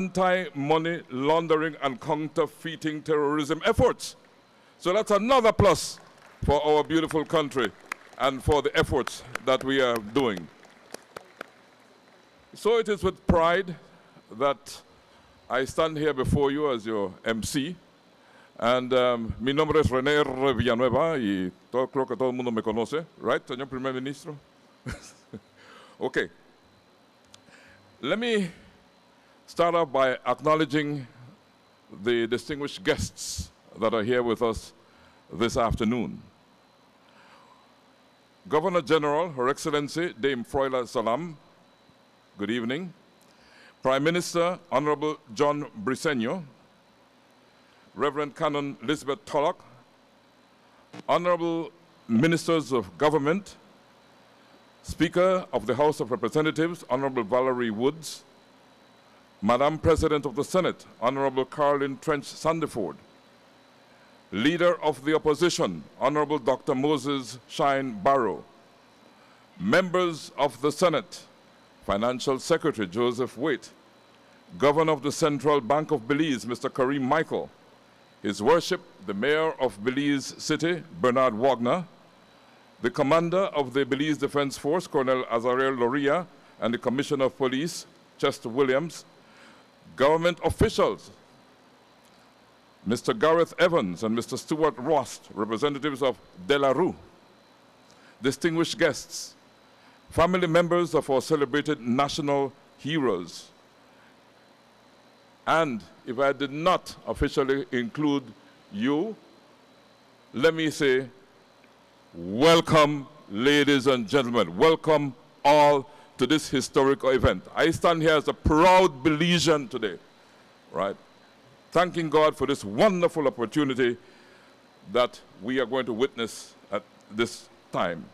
anti-money laundering and counterfeiting terrorism efforts. So that's another plus for our beautiful country and for the efforts that we are doing. So it is with pride that I stand here before you as your MC. And mi nombre es René Villanueva y creo que todo el mundo me conoce, right, señor primer ministro? Okay. Let me start off by acknowledging the distinguished guests that are here with us this afternoon. Governor General, Her Excellency Dame Froila Salam, good evening. Prime Minister, Honorable John Briceño, Reverend Canon Elizabeth Tulloch, Honorable Ministers of Government, Speaker of the House of Representatives, Honorable Valerie Woods, Madam President of the Senate, Honorable Caroline Trench Sandiford, Leader of the Opposition, Honorable Dr. Moses Shine Barrow, Members of the Senate, Financial Secretary Joseph Waite, Governor of the Central Bank of Belize, Mr. Kareem Michael, His Worship, the Mayor of Belize City, Bernard Wagner, the Commander of the Belize Defense Force, Colonel Azarel Loria, and the Commissioner of Police, Chester Williams, government officials, Mr. Gareth Evans and Mr. Stuart Rost, representatives of De La Rue, distinguished guests, family members of our celebrated national heroes, and if I did not officially include you, let me say, welcome, ladies and gentlemen. Welcome all to this historical event. I stand here as a proud Belizean today, right? Thanking God for this wonderful opportunity that we are going to witness at this time.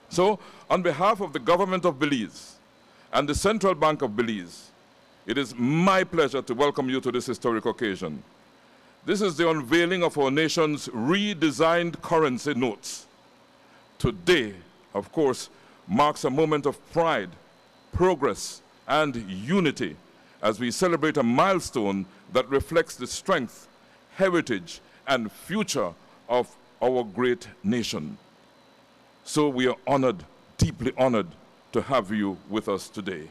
So, on behalf of the government of Belize and the Central Bank of Belize, it is my pleasure to welcome you to this historic occasion. This is the unveiling of our nation's redesigned currency notes. Today, of course, marks a moment of pride, progress, and unity as we celebrate a milestone that reflects the strength, heritage, and future of our great nation. So we are honored, deeply honored, to have you with us today.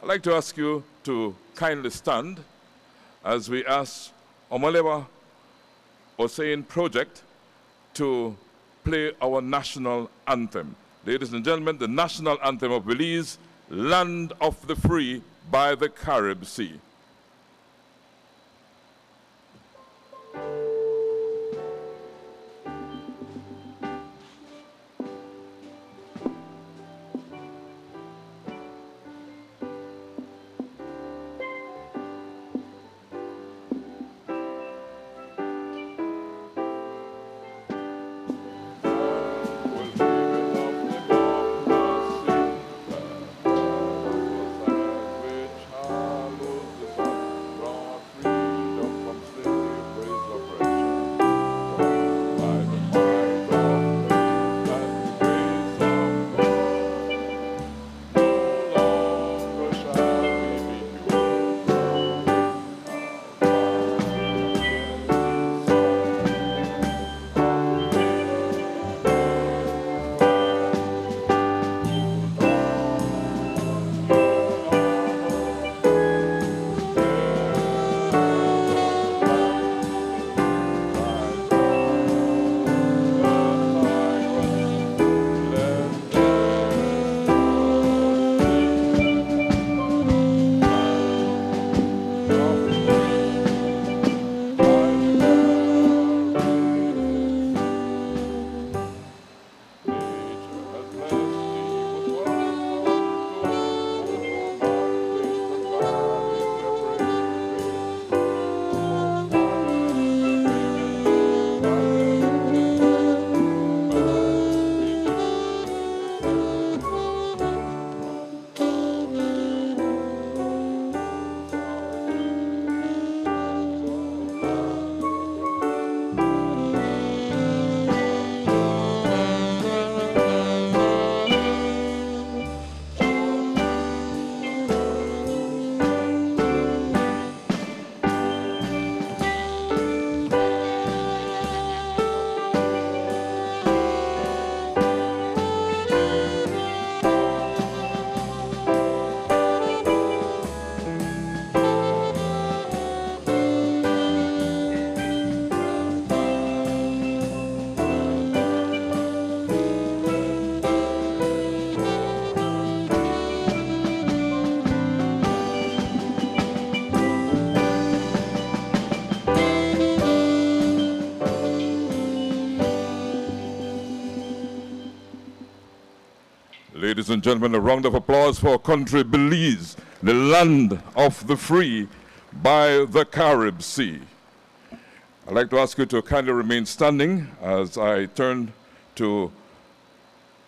I'd like to ask you to kindly stand as we ask Omalewa Osein Project to play our national anthem. Ladies and gentlemen, the national anthem of Belize, Land of the Free by the Carib Sea. Ladies and gentlemen, a round of applause for country Belize, the land of the free by the Carib Sea. I'd like to ask you to kindly remain standing as I turn to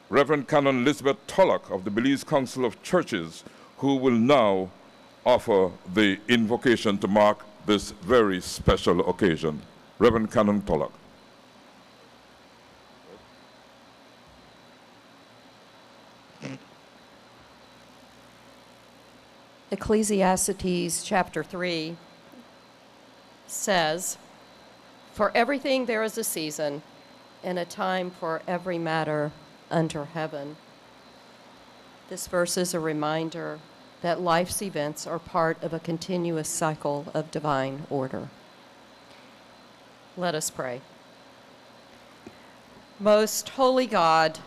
Reverend Canon Elizabeth Tulloch of the Belize Council of Churches, who will now offer the invocation to mark this very special occasion. Reverend Canon Tulloch. Ecclesiastes chapter 3 says, "For everything there is a season, and a time for every matter under heaven." This verse is a reminder that life's events are part of a continuous cycle of divine order. Let us pray. Most holy God,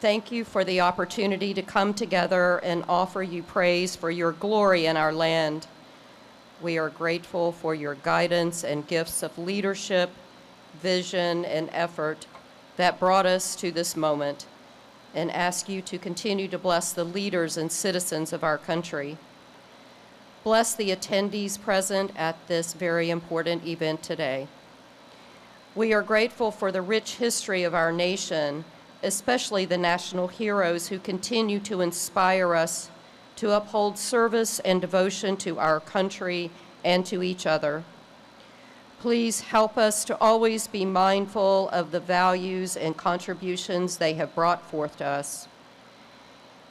thank you for the opportunity to come together and offer you praise for your glory in our land. We are grateful for your guidance and gifts of leadership, vision, and effort that brought us to this moment, and ask you to continue to bless the leaders and citizens of our country. Bless the attendees present at this very important event today. We are grateful for the rich history of our nation, especially the national heroes who continue to inspire us to uphold service and devotion to our country and to each other. Please help us to always be mindful of the values and contributions they have brought forth to us.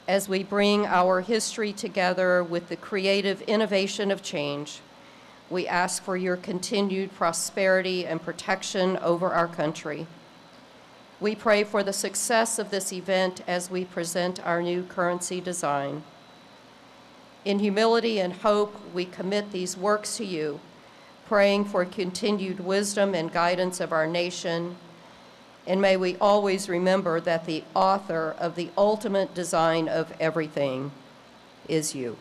As we bring our history together with the creative innovation of change, we ask for your continued prosperity and protection over our country. We pray for the success of this event as we present our new currency design. In humility and hope, we commit these works to you, praying for continued wisdom and guidance of our nation. And may we always remember that the author of the ultimate design of everything is you.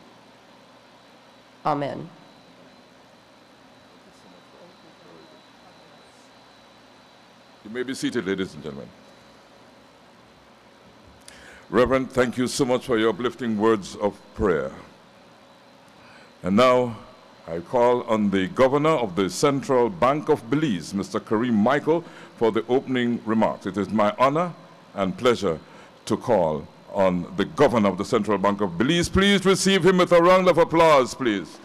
Amen. You may be seated, ladies and gentlemen. Reverend, thank you so much for your uplifting words of prayer. And now I call on the Governor of the Central Bank of Belize, Mr. Kareem Michael, for the opening remarks. It is my honor and pleasure to call on the Governor of the Central Bank of Belize. Please receive him with a round of applause, please.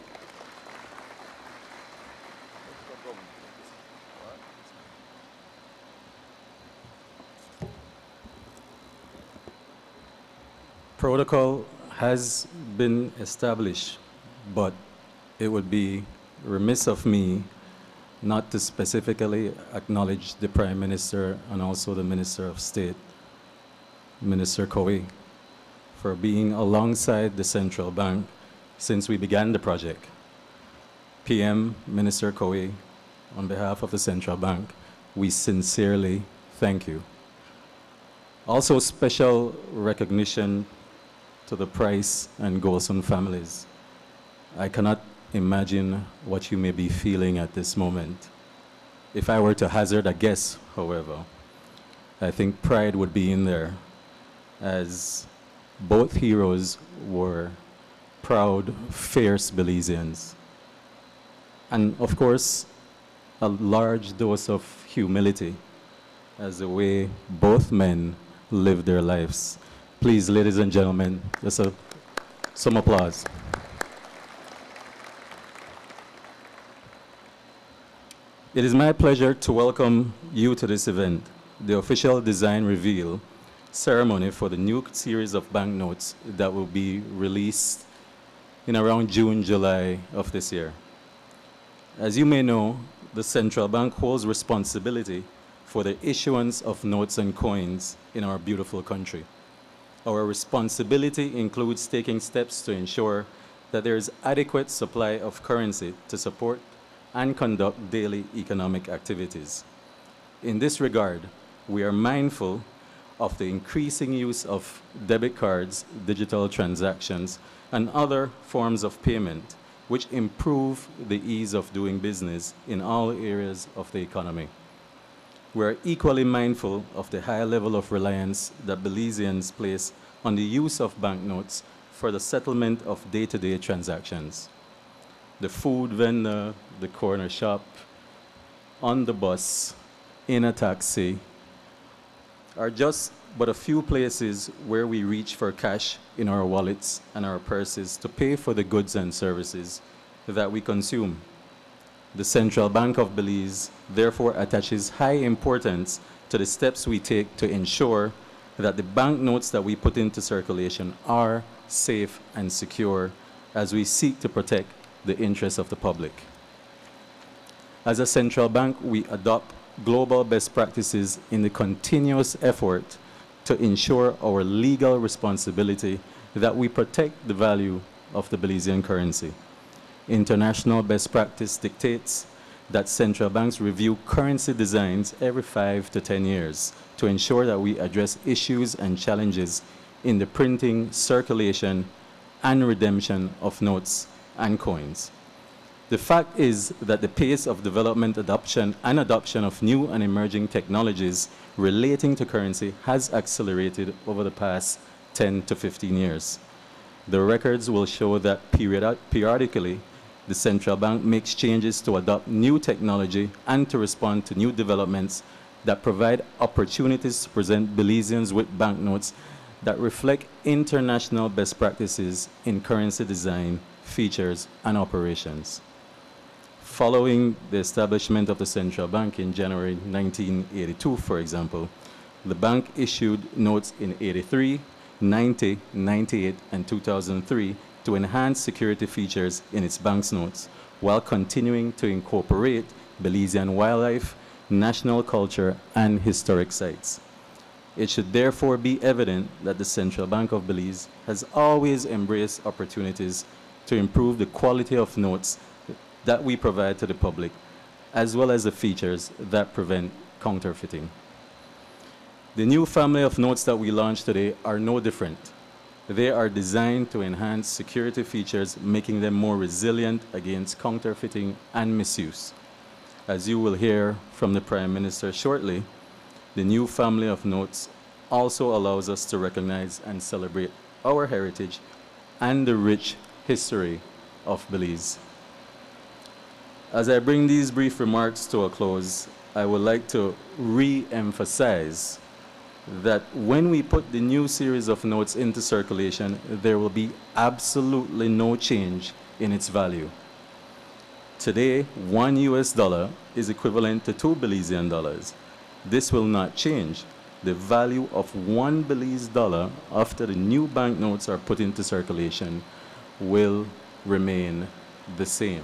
Protocol has been established, but it would be remiss of me not to specifically acknowledge the Prime Minister and also the Minister of State, Minister Coe, for being alongside the Central Bank since we began the project. PM, Minister Coe, on behalf of the Central Bank, we sincerely thank you. Also, special recognition to the Price and Golson families. I cannot imagine what you may be feeling at this moment. If I were to hazard a guess, however, I think pride would be in there, as both heroes were proud, fierce Belizeans. And of course, a large dose of humility as the way both men lived their lives. Please, ladies and gentlemen, just some applause. It is my pleasure to welcome you to this event, the official design reveal ceremony for the new series of banknotes that will be released in around June, July of this year. As you may know, the Central Bank holds responsibility for the issuance of notes and coins in our beautiful country. Our responsibility includes taking steps to ensure that there is adequate supply of currency to support and conduct daily economic activities. In this regard, we are mindful of the increasing use of debit cards, digital transactions, and other forms of payment, which improve the ease of doing business in all areas of the economy. We are equally mindful of the high level of reliance that Belizeans place on the use of banknotes for the settlement of day-to-day transactions. The food vendor, the corner shop, on the bus, in a taxi, are just but a few places where we reach for cash in our wallets and our purses to pay for the goods and services that we consume. The Central Bank of Belize therefore attaches high importance to the steps we take to ensure that the banknotes that we put into circulation are safe and secure as we seek to protect the interests of the public. As a central bank, we adopt global best practices in the continuous effort to ensure our legal responsibility that we protect the value of the Belizean currency. International best practice dictates that central banks review currency designs every 5 to 10 years to ensure that we address issues and challenges in the printing, circulation, and redemption of notes and coins. The fact is that the pace of development, adoption of new and emerging technologies relating to currency has accelerated over the past 10 to 15 years. The records will show that periodically, the central bank makes changes to adopt new technology and to respond to new developments that provide opportunities to present Belizeans with banknotes that reflect international best practices in currency design, features, and operations. Following the establishment of the central bank in January 1982, for example, the bank issued notes in 83, 90, 98, and 2003 to enhance security features in its banknotes while continuing to incorporate Belizean wildlife, national culture, and historic sites. It should therefore be evident that the Central Bank of Belize has always embraced opportunities to improve the quality of notes that we provide to the public, as well as the features that prevent counterfeiting. The new family of notes that we launched today are no different. They are designed to enhance security features, making them more resilient against counterfeiting and misuse. As you will hear from the Prime Minister shortly, the new family of notes also allows us to recognize and celebrate our heritage and the rich history of Belize. As I bring these brief remarks to a close, I would like to re-emphasize that when we put the new series of notes into circulation, there will be absolutely no change in its value. Today, $1 US is equivalent to 2 Belizean dollars. This will not change. The value of 1 Belize dollar after the new banknotes are put into circulation will remain the same.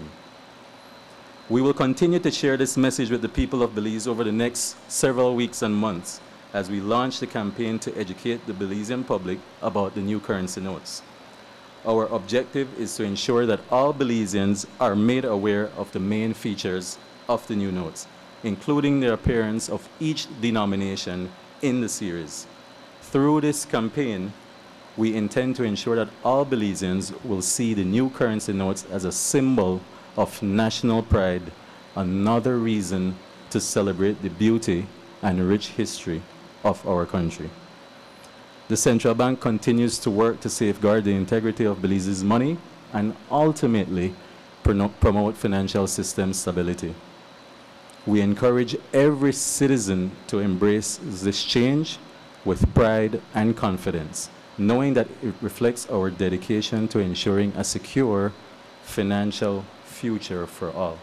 We will continue to share this message with the people of Belize over the next several weeks and months as we launch the campaign to educate the Belizean public about the new currency notes. Our objective is to ensure that all Belizeans are made aware of the main features of the new notes, including the appearance of each denomination in the series. Through this campaign, we intend to ensure that all Belizeans will see the new currency notes as a symbol of national pride, another reason to celebrate the beauty and rich history of our country. The Central Bank continues to work to safeguard the integrity of Belize's money and ultimately promote financial system stability. We encourage every citizen to embrace this change with pride and confidence, knowing that it reflects our dedication to ensuring a secure financial future for all.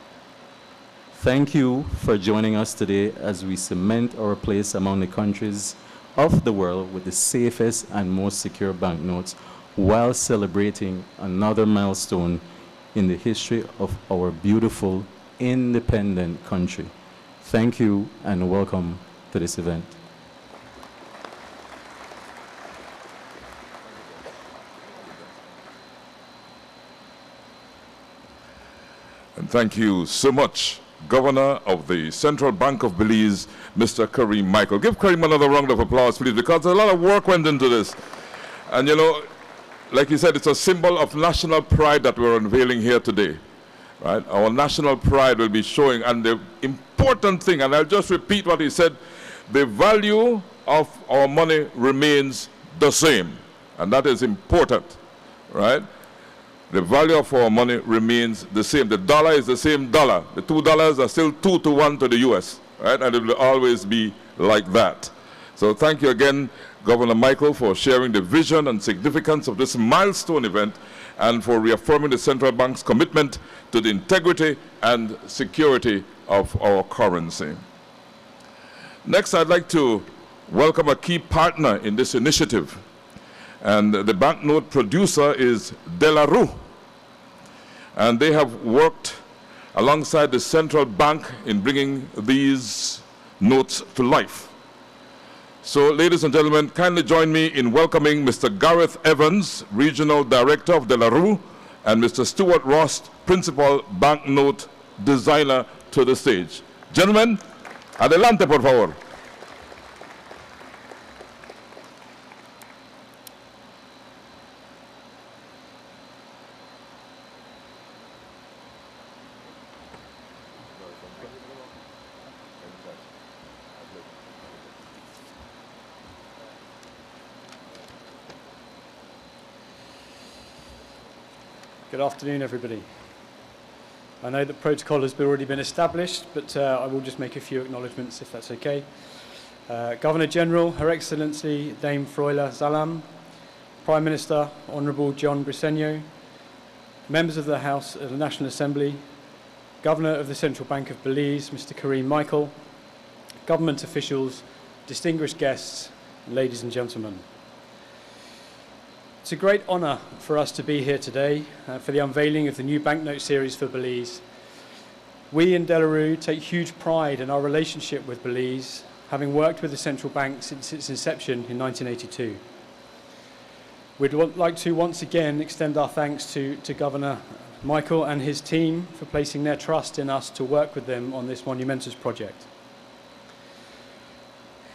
Thank you for joining us today as we cement our place among the countries of the world with the safest and most secure banknotes while celebrating another milestone in the history of our beautiful, independent country. Thank you and welcome to this event. And thank you so much, Governor of the Central Bank of Belize, Mr. Kareem Michael. Give Kareem another round of applause, please, because a lot of work went into this. And you know, like you said, it's a symbol of national pride that we're unveiling here today. Right? Our national pride will be showing, and the important thing, and I'll just repeat what he said, the value of our money remains the same. and that is important, right? The value of our money remains the same. The dollar is the same dollar. The $2 are still 2 to 1 to the US, right? And it will always be like that. So thank you again, Governor Michael, for sharing the vision and significance of this milestone event and for reaffirming the central bank's commitment to the integrity and security of our currency. Next, I'd like to welcome a key partner in this initiative. And the banknote producer is De La Rue. And they have worked alongside the central bank in bringing these notes to life. So, ladies and gentlemen, kindly join me in welcoming Mr. Gareth Evans, Regional Director of De La Rue, and Mr. Stuart Ross, Principal Banknote Designer, to the stage. Gentlemen, adelante, por favor. Good afternoon, everybody. I know that protocol has already been established, but I will just make a few acknowledgements, if that's okay. Governor General, Her Excellency Dame Froila Zalam, Prime Minister, Honourable John Briceño, members of the House of the National Assembly, Governor of the Central Bank of Belize, Mr. Karim Michael, government officials, distinguished guests, ladies and gentlemen. It's a great honour for us to be here today for the unveiling of the new banknote series for Belize. We in De La Rue take huge pride in our relationship with Belize, having worked with the central bank since its inception in 1982. We'd like to once again extend our thanks to Governor Michael and his team for placing their trust in us to work with them on this monumentous project.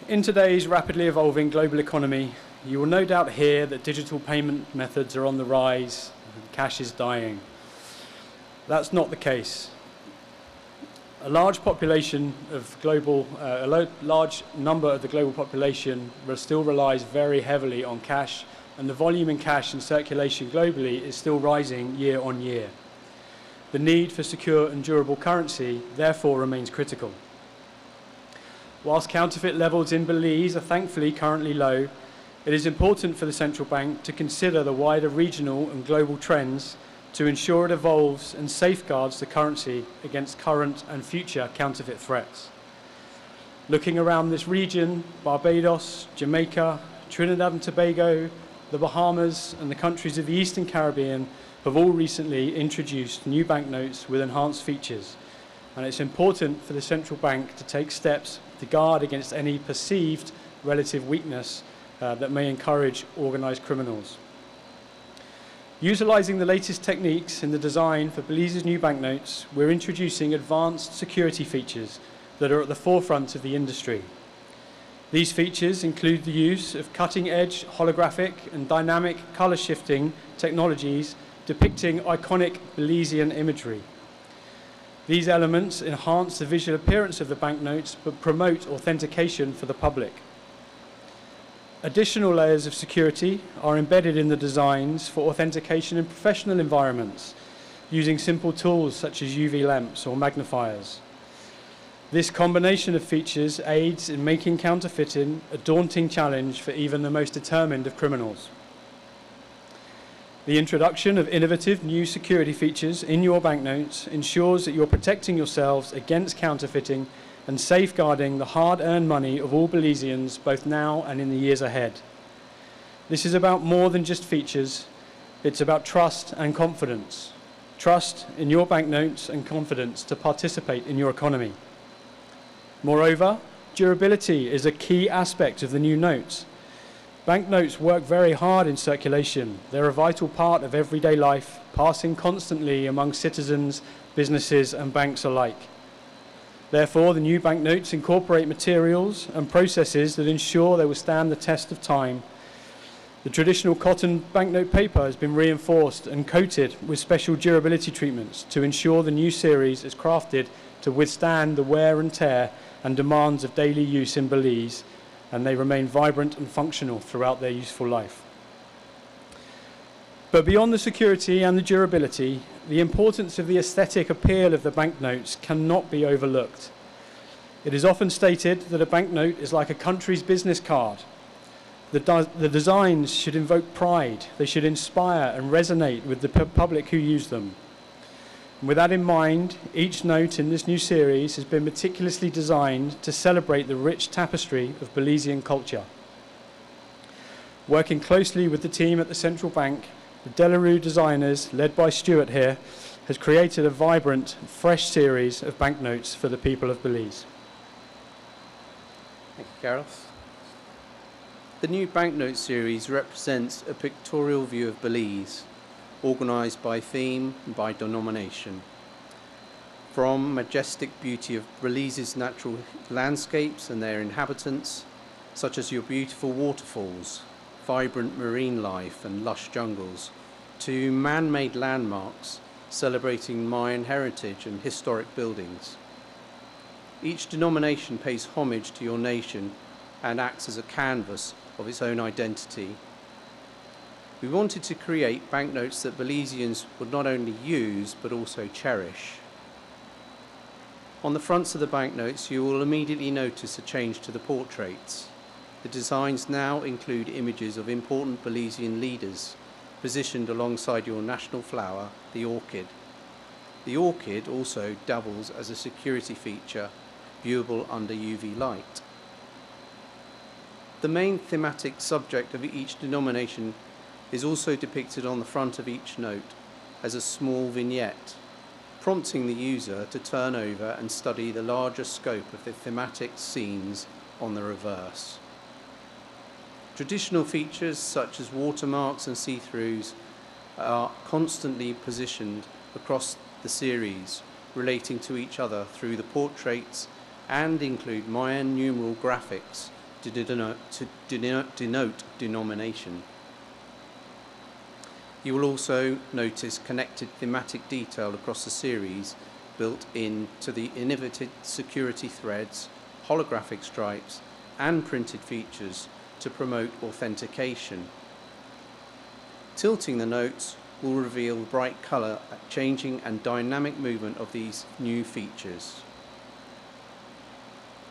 In today's rapidly evolving global economy, you will no doubt hear that digital payment methods are on the rise and cash is dying. That's not the case. A large number of the global population still relies very heavily on cash, and the volume in cash in circulation globally is still rising year on year. The need for secure and durable currency therefore remains critical. Whilst counterfeit levels in Belize are thankfully currently low, it is important for the central bank to consider the wider regional and global trends to ensure it evolves and safeguards the currency against current and future counterfeit threats. Looking around this region, Barbados, Jamaica, Trinidad and Tobago, the Bahamas and the countries of the Eastern Caribbean have all recently introduced new banknotes with enhanced features, and it's important for the central bank to take steps to guard against any perceived relative weakness that may encourage organised criminals. Utilising the latest techniques in the design for Belize's new banknotes, we're introducing advanced security features that are at the forefront of the industry. These features include the use of cutting-edge holographic and dynamic colour-shifting technologies depicting iconic Belizean imagery. These elements enhance the visual appearance of the banknotes but promote authentication for the public. Additional layers of security are embedded in the designs for authentication in professional environments using simple tools such as UV lamps or magnifiers. This combination of features aids in making counterfeiting a daunting challenge for even the most determined of criminals. The introduction of innovative new security features in your banknotes ensures that you're protecting yourselves against counterfeiting and safeguarding the hard-earned money of all Belizeans, both now and in the years ahead. This is about more than just features. It's about trust and confidence. Trust in your banknotes and confidence to participate in your economy. Moreover, durability is a key aspect of the new notes. Banknotes work very hard in circulation. They're a vital part of everyday life, passing constantly among citizens, businesses, and banks alike. Therefore, the new banknotes incorporate materials and processes that ensure they will stand the test of time. The traditional cotton banknote paper has been reinforced and coated with special durability treatments to ensure the new series is crafted to withstand the wear and tear and demands of daily use in Belize, and they remain vibrant and functional throughout their useful life. But beyond the security and the durability, the importance of the aesthetic appeal of the banknotes cannot be overlooked. It is often stated that a banknote is like a country's business card. The designs should invoke pride. They should inspire and resonate with the public who use them. And with that in mind, each note in this new series has been meticulously designed to celebrate the rich tapestry of Belizean culture. Working closely with the team at the Central Bank, the Delarue designers, led by Stuart here, has created a vibrant, fresh series of banknotes for the people of Belize. Thank you, Gareth. The new banknote series represents a pictorial view of Belize, organised by theme and by denomination. From majestic beauty of Belize's natural landscapes and their inhabitants, such as your beautiful waterfalls, vibrant marine life and lush jungles, to man-made landmarks celebrating Mayan heritage and historic buildings. Each denomination pays homage to your nation and acts as a canvas of its own identity. We wanted to create banknotes that Belizeans would not only use but also cherish. On the fronts of the banknotes, you will immediately notice a change to the portraits. The designs now include images of important Belizean leaders positioned alongside your national flower, the orchid. The orchid also doubles as a security feature, viewable under UV light. The main thematic subject of each denomination is also depicted on the front of each note as a small vignette, prompting the user to turn over and study the larger scope of the thematic scenes on the reverse. Traditional features such as watermarks and see-throughs are constantly positioned across the series, relating to each other through the portraits, and include Mayan numeral graphics to denote denomination. You will also notice connected thematic detail across the series built into the innovative security threads, holographic stripes, and printed features to promote authentication. Tilting the notes will reveal the bright colour, changing and dynamic movement of these new features.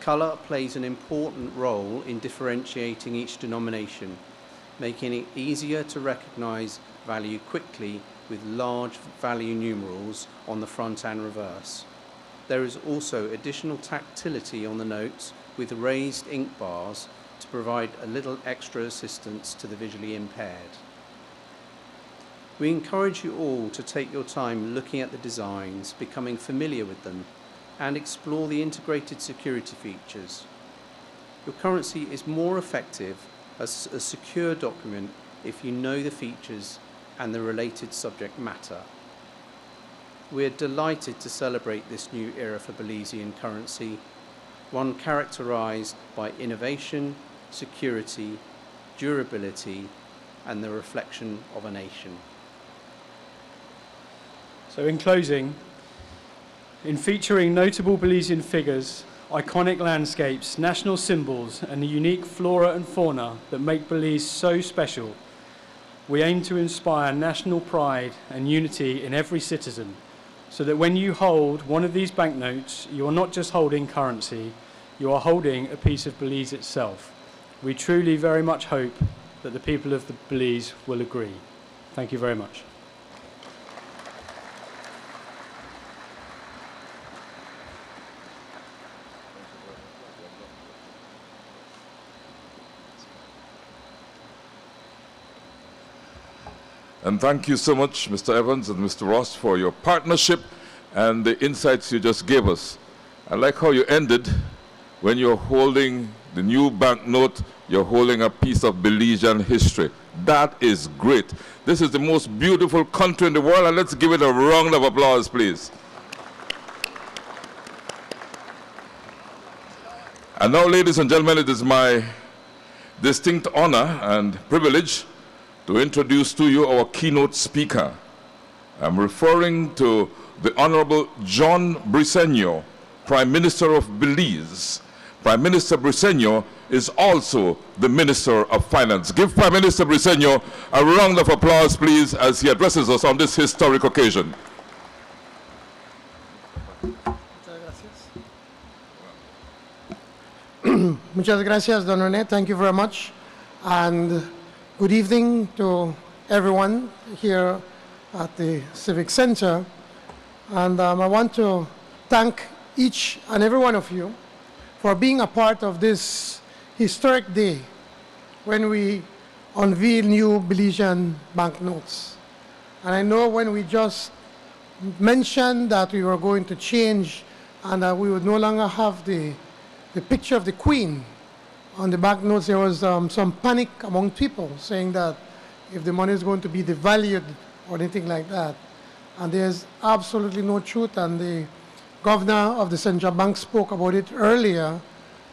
Colour plays an important role in differentiating each denomination, making it easier to recognise value quickly with large value numerals on the front and reverse. There is also additional tactility on the notes with raised ink bars to provide a little extra assistance to the visually impaired. We encourage you all to take your time looking at the designs, becoming familiar with them, and explore the integrated security features. Your currency is more effective as a secure document if you know the features and the related subject matter. We are delighted to celebrate this new era for Belizean currency, one characterized by innovation, security, durability, and the reflection of a nation. So in closing, in featuring notable Belizean figures, iconic landscapes, national symbols, and the unique flora and fauna that make Belize so special, we aim to inspire national pride and unity in every citizen, so that when you hold one of these banknotes, you are not just holding currency, you are holding a piece of Belize itself. We truly very much hope that the people of the Belize will agree. Thank you very much. And thank you so much, Mr. Evans and Mr. Ross, for your partnership and the insights you just gave us. I like how you ended when you're holding the new banknote, you're holding a piece of Belizean history. That is great. This is the most beautiful country in the world, and let's give it a round of applause, please. And now, ladies and gentlemen, it is my distinct honor and privilege to introduce to you our keynote speaker. I'm referring to the Honorable John Briceño, Prime Minister of Belize. Prime Minister Briceño is also the Minister of Finance. Give Prime Minister Briceño a round of applause, please, as he addresses us on this historic occasion. Muchas gracias, Don René. Thank you very much. And good evening to everyone here at the Civic Center. And I want to thank each and every one of you for being a part of this historic day when we unveil new Belizean banknotes. And I know when we just mentioned that we were going to change and that we would no longer have the picture of the Queen on the banknotes, there was some panic among people saying that if the money is going to be devalued or anything like that. And there's absolutely no truth, and the governor of the central bank spoke about it earlier,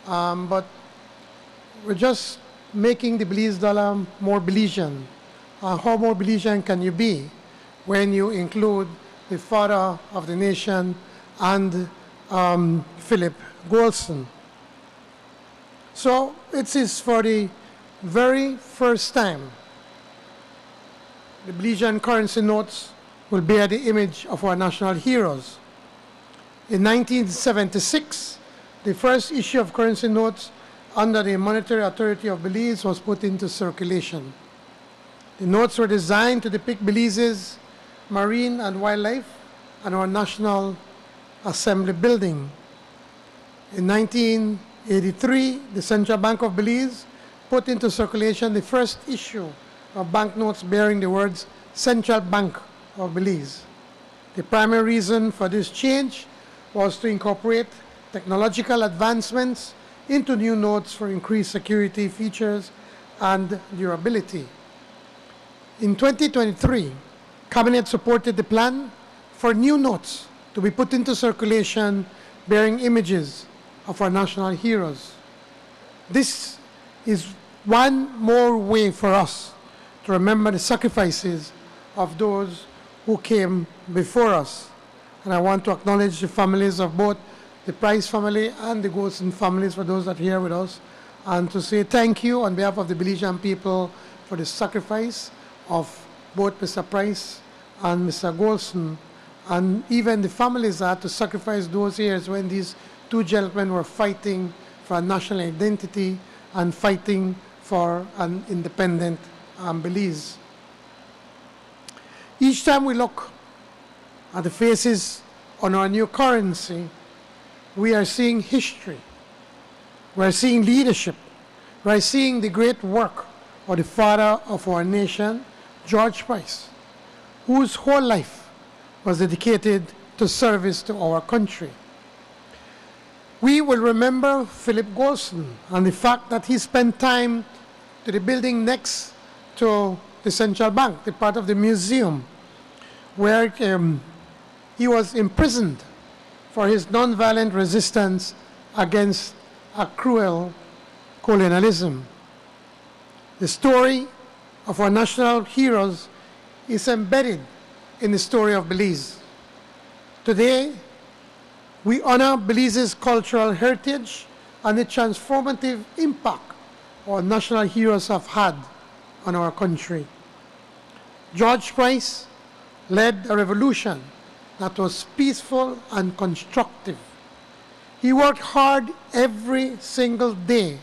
but we're just making the Belize dollar more Belizean. How more Belizean can you be when you include the father of the nation and Philip Goulson? So it is for the very first time the Belizean currency notes will bear the image of our national heroes. In 1976, the first issue of currency notes under the Monetary Authority of Belize was put into circulation. The notes were designed to depict Belize's marine and wildlife and our National Assembly building. In 1983, the Central Bank of Belize put into circulation the first issue of banknotes bearing the words Central Bank of Belize. The primary reason for this change was to incorporate technological advancements into new notes for increased security features and durability. In 2023, Cabinet supported the plan for new notes to be put into circulation bearing images of our national heroes. This is one more way for us to remember the sacrifices of those who came before us. And I want to acknowledge the families of both the Price family and the Goulson families, for those that are here with us, and to say thank you on behalf of the Belizean people for the sacrifice of both Mr. Price and Mr. Goulson, and even the families that had to sacrifice those years when these two gentlemen were fighting for a national identity and fighting for an independent Belize. Each time we look at the faces on our new currency, we are seeing history, we are seeing leadership, we are seeing the great work of the father of our nation, George Price, whose whole life was dedicated to service to our country. We will remember Philip Goulson and the fact that he spent time to the building next to the Central Bank, the part of the museum, where he was imprisoned for his nonviolent resistance against a cruel colonialism. The story of our national heroes is embedded in the story of Belize. Today, we honor Belize's cultural heritage and the transformative impact our national heroes have had on our country. George Price led a revolution that was peaceful and constructive. He worked hard every single day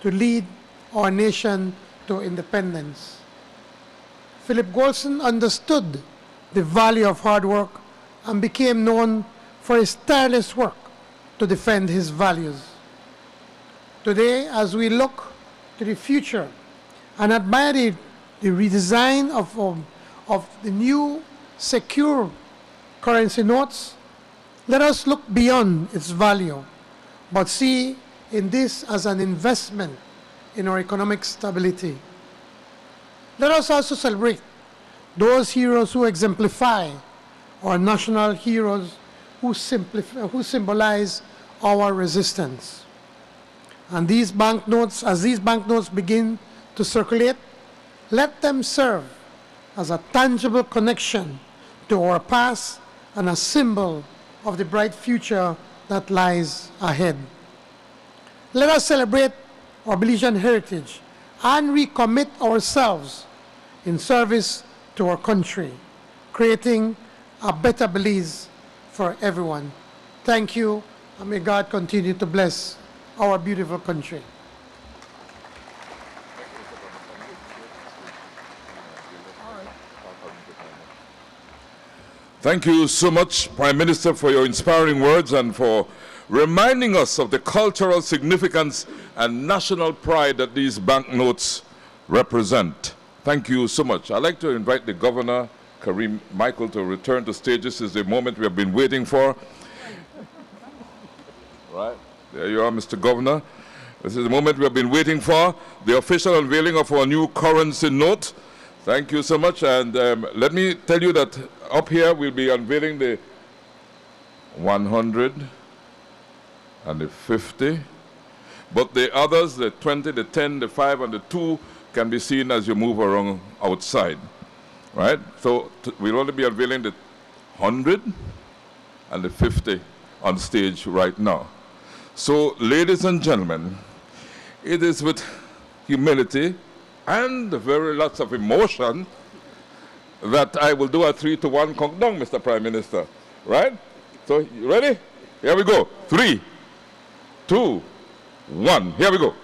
to lead our nation to independence. Philip Goulson understood the value of hard work and became known for his tireless work to defend his values. Today, as we look to the future and admire the redesign of the new secure currency notes, let us look beyond its value, but see in this as an investment in our economic stability. Let us also celebrate those heroes who exemplify our national heroes who symbolize our resistance. And these banknotes, as these banknotes begin to circulate, let them serve as a tangible connection to our past and a symbol of the bright future that lies ahead. Let us celebrate our Belizean heritage, and recommit ourselves in service to our country, creating a better Belize for everyone. Thank you, and may God continue to bless our beautiful country. Thank you so much, Prime Minister, for your inspiring words and for reminding us of the cultural significance and national pride that these banknotes represent. Thank you so much. I'd like to invite the Governor, Kareem Michael, to return to stage. This is the moment we have been waiting for. Right, there you are, Mr. Governor. This is the moment we have been waiting for, the official unveiling of our new currency note. Thank you so much, and let me tell you that up here we'll be unveiling the 100 and the 50, but the others, the 20, the 10, the 5, and the 2 can be seen as you move around outside, right? So we'll only be unveiling the 100 and the 50 on stage right now. So, ladies and gentlemen, it is with humility and very lots of emotion that I will do a 3-to-1 countdown, Mr. Prime Minister. Right? So, you ready? Here we go. 3, 2, 1. Here we go.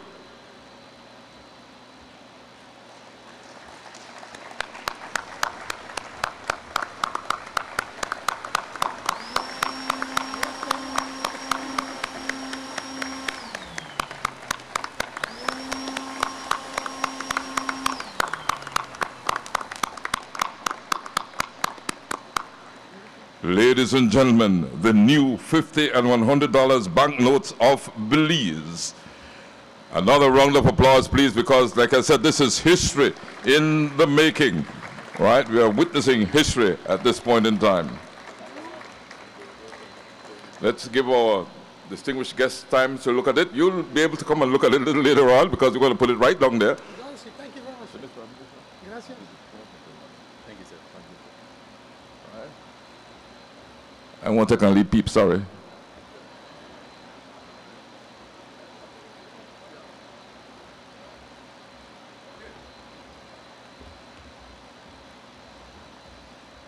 Ladies and gentlemen, the new $50 and $100 banknotes of Belize. Another round of applause, please, because, like I said, this is history in the making. Right? We are witnessing history at this point in time. Let's give our distinguished guests time to look at it. You'll be able to come and look at it a little later on because we're going to put it right down there. Thank you very much. Gracias. Thank you, sir. All right. I won't take and leave peep, sorry.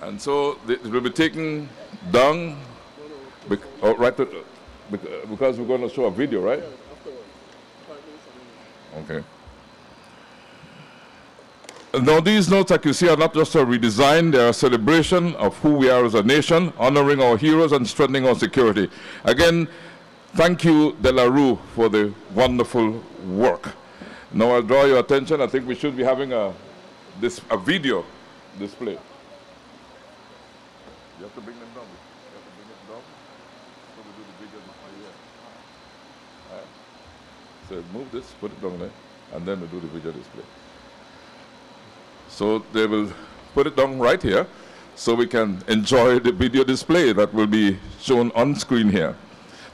And so it will be taken down because we're going to show a video, right? Okay. Now, these notes, like you see, are not just a redesign, they are a celebration of who we are as a nation, honoring our heroes and strengthening our security. Again, thank you, De La Rue, for the wonderful work. Now, I'll draw your attention. I think we should be having a video display. You have to bring them down. You have to bring it down. So we do the video display here. All right. So move this, put it down there, and then we do the video display. So they will put it down right here so we can enjoy the video display that will be shown on screen here.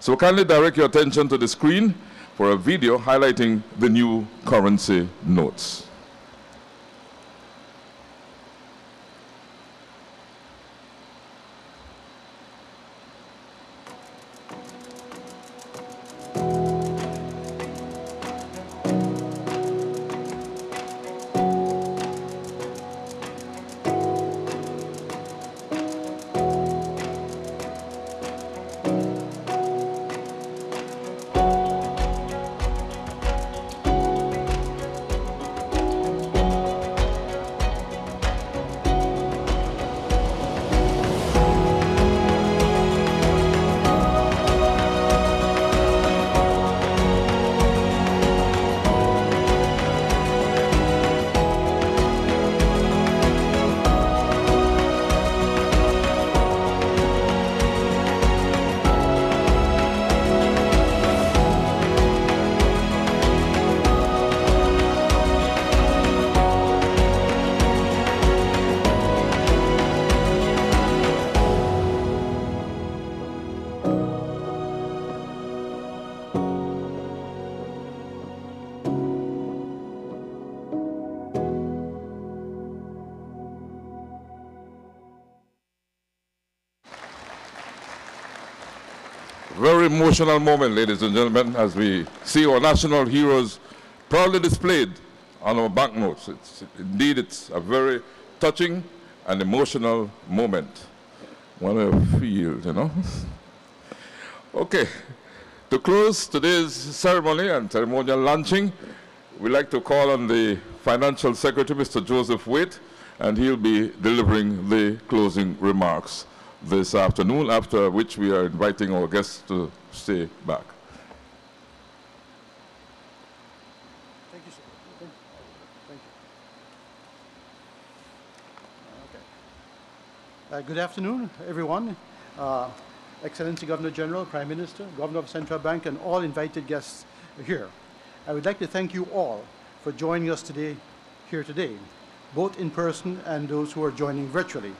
So kindly direct your attention to the screen for a video highlighting the new currency notes. Very emotional moment, ladies and gentlemen, as we see our national heroes proudly displayed on our banknotes. Indeed, it's a very touching and emotional moment. One I feel, you know. Okay, to close today's ceremony and ceremonial launching, we'd like to call on the Financial Secretary, Mr. Joseph Waite, and he'll be delivering the closing remarks this afternoon, after which we are inviting our guests to stay back. Thank you, sir. Thank you. Okay. Good afternoon, everyone. Excellency Governor General, Prime Minister, Governor of Central Bank, and all invited guests here. I would like to thank you all for joining us here today, both in person and those who are joining virtually,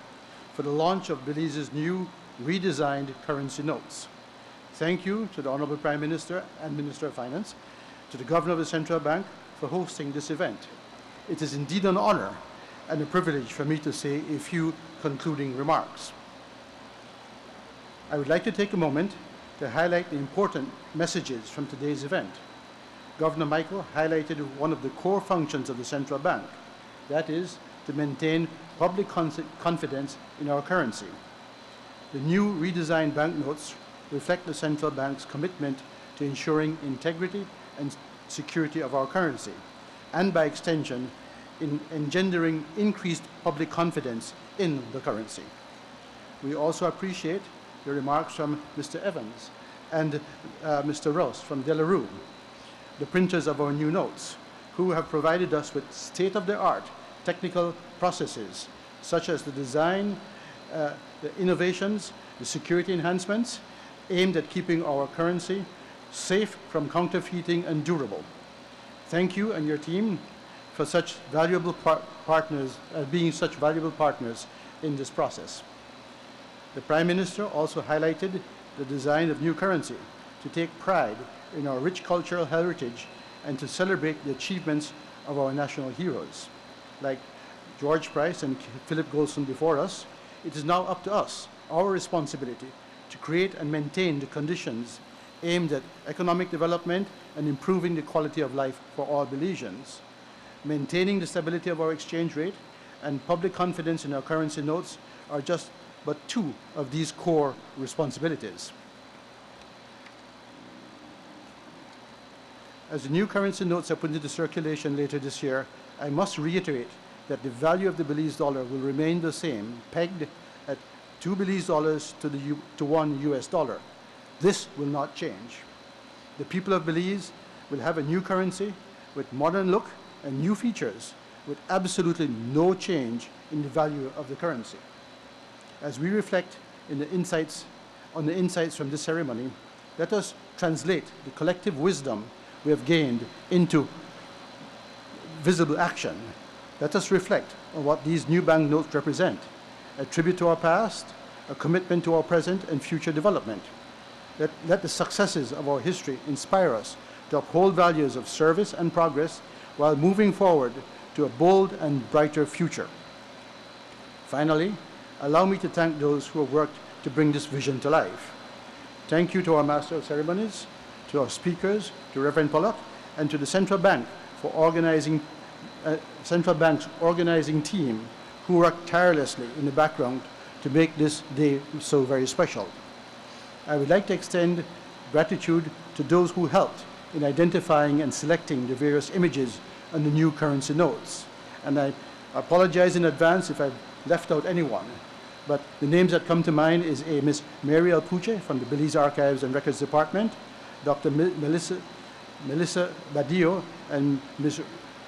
for the launch of Belize's new redesigned currency notes. Thank you to the Honorable Prime Minister and Minister of Finance, to the Governor of the Central Bank for hosting this event. It is indeed an honor and a privilege for me to say a few concluding remarks. I would like to take a moment to highlight the important messages from today's event. Governor Michael highlighted one of the core functions of the central bank, that is, to maintain public confidence in our currency. The new redesigned banknotes reflect the central bank's commitment to ensuring integrity and security of our currency, and by extension, in engendering increased public confidence in the currency. We also appreciate the remarks from Mr. Evans and Mr. Ross from De La Rue, the printers of our new notes, who have provided us with state-of-the-art technical processes, such as the design, the innovations, the security enhancements, aimed at keeping our currency safe from counterfeiting and durable. Thank you and your team for such valuable partners, being such valuable partners in this process. The Prime Minister also highlighted the design of new currency to take pride in our rich cultural heritage and to celebrate the achievements of our national heroes. Like George Price and Philip Golson before us, it is now up to us, our responsibility, to create and maintain the conditions aimed at economic development and improving the quality of life for all Belizeans. Maintaining the stability of our exchange rate and public confidence in our currency notes are just but two of these core responsibilities. As the new currency notes are put into circulation later this year, I must reiterate that the value of the Belize dollar will remain the same, pegged at 2 Belize dollars to 1 US dollar. This will not change. The people of Belize will have a new currency with modern look and new features, with absolutely no change in the value of the currency. As we reflect on the insights from this ceremony, let us translate the collective wisdom we have gained into visible action. Let us reflect on what these new banknotes represent: a tribute to our past, a commitment to our present and future development. Let the successes of our history inspire us to uphold values of service and progress while moving forward to a bold and brighter future. Finally, allow me to thank those who have worked to bring this vision to life. Thank you to our Master of Ceremonies, to our speakers, to Reverend Pollock, and to the Central Bank for Central Bank's organizing team, who worked tirelessly in the background to make this day so very special. I would like to extend gratitude to those who helped in identifying and selecting the various images on the new currency notes. And I apologize in advance if I've left out anyone, but the names that come to mind is Miss Mary Alpuche from the Belize Archives and Records Department, Dr. Melissa Badillo, and Ms.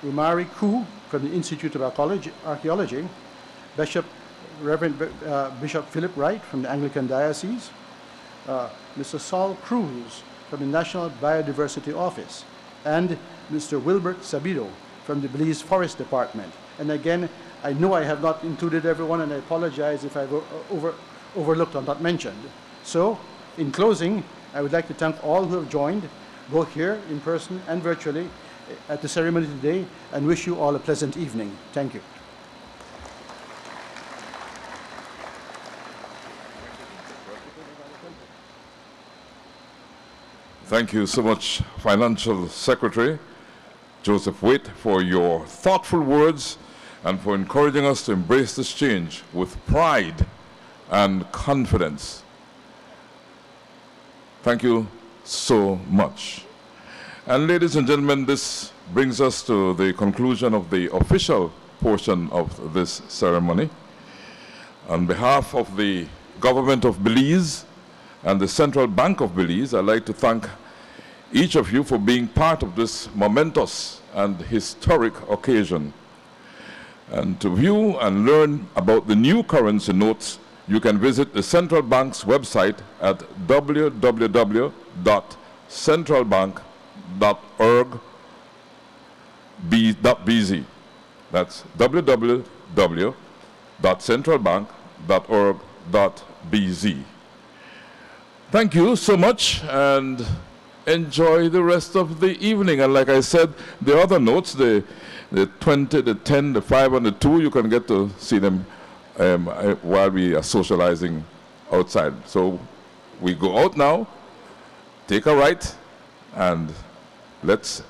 Rumari Koo from the Institute of Archaeology, Reverend Bishop Philip Wright from the Anglican Diocese, Mr. Saul Cruz from the National Biodiversity Office, and Mr. Wilbert Sabido from the Belize Forest Department. And again, I know I have not included everyone, and I apologize if I've overlooked or not mentioned. So, in closing, I would like to thank all who have joined, both here in person and virtually, at the ceremony today, and wish you all a pleasant evening. Thank you. Thank you so much, Financial Secretary Joseph Waite, for your thoughtful words and for encouraging us to embrace this change with pride and confidence. Thank you so much. And ladies and gentlemen, this brings us to the conclusion of the official portion of this ceremony. On behalf of the Government of Belize and the Central Bank of Belize, I'd like to thank each of you for being part of this momentous and historic occasion. And to view and learn about the new currency notes, you can visit the Central Bank's website at www.centralbank.org.bz. That's www.centralbank.org.bz. Thank you so much, and enjoy the rest of the evening. And like I said, the other notes, the 20, the 10, the 5, and the 2, you can get to see them while we are socializing outside. So we go out now, take a right, and let's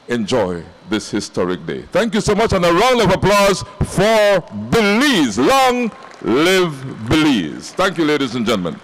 enjoy this historic day. Thank you so much, and a round of applause for Belize. Long live Belize. Thank you, ladies and gentlemen.